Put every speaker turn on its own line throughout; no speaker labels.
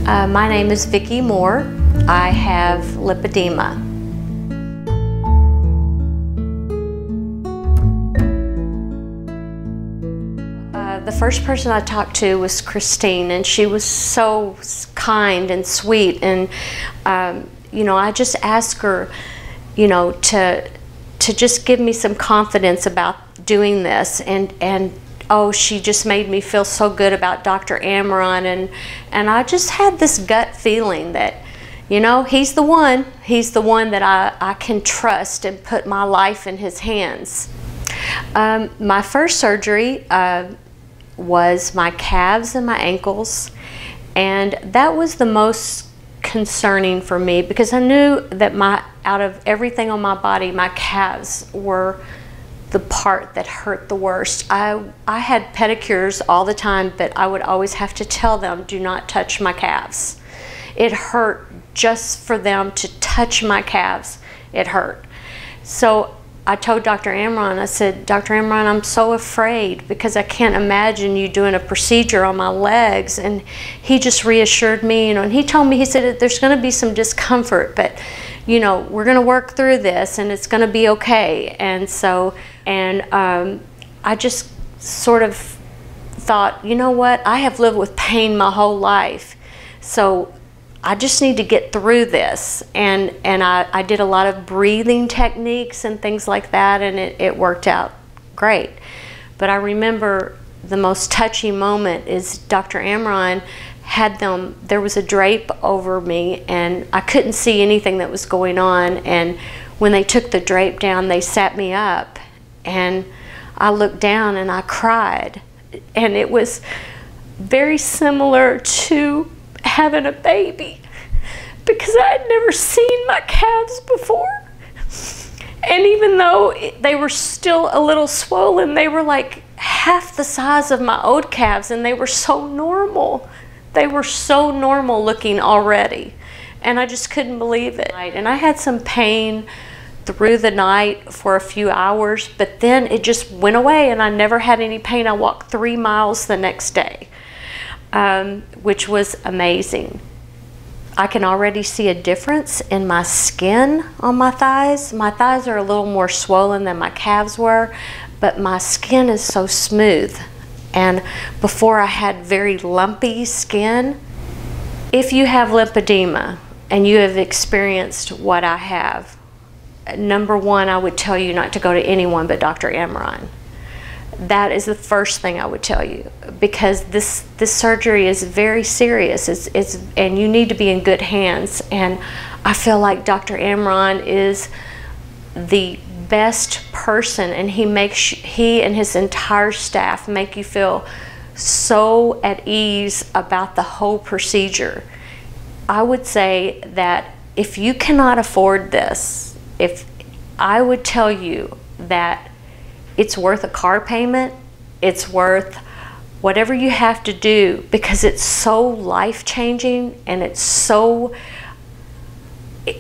My name is Vicki Moore. I have lipedema. The first person I talked to was Christine, and she was so kind and sweet, and you know, I just asked her, you know, to just give me some confidence about doing this, and oh, she just made me feel so good about Dr. Amron, and I just had this gut feeling that, you know, he's the one that I can trust and put my life in his hands. My first surgery was my calves and my ankles, and that was the most concerning for me because I knew that out of everything on my body, my calves were the part that hurt the worst. I had pedicures all the time, but I would always have to tell them, do not touch my calves. It hurt just for them to touch my calves. It hurt. So I told Dr. Amron, I said, Dr. Amron, I'm so afraid because I can't imagine you doing a procedure on my legs. And he just reassured me, you know, and he told me, he said, there's going to be some discomfort, but you know, we're going to work through this and it's going to be okay. And so, I just sort of thought, you know what, I have lived with pain my whole life, so I just need to get through this. And I did a lot of breathing techniques and things like that, and it worked out great. But I remember the most touching moment is Dr. Amron had there was a drape over me and I couldn't see anything that was going on, and when they took the drape down, they sat me up and I looked down and I cried, and it was very similar to having a baby because I had never seen my calves before, and even though they were still a little swollen, they were like half the size of my old calves, and they were so normal. They were so normal looking already, and I just couldn't believe it. And I had some pain through the night for a few hours, but then it just went away and I never had any pain. I walked 3 miles the next day, which was amazing. I can already see a difference in my skin on my thighs. My thighs are a little more swollen than my calves were, but my skin is so smooth. And before I had very lumpy skin. If you have lipedema and you have experienced what I have, number one, I would tell you not to go to anyone but Dr. Amron. That is the first thing I would tell you, because this surgery is very serious. And you need to be in good hands. And I feel like Dr. Amron is the best person, and he and his entire staff make you feel so at ease about the whole procedure. I would say that if you cannot afford this, I would tell you that it's worth a car payment, it's worth whatever you have to do, because it's so life-changing, and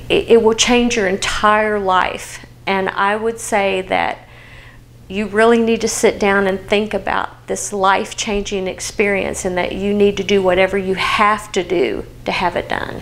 it will change your entire life. And I would say that you really need to sit down and think about this life-changing experience, and that you need to do whatever you have to do to have it done.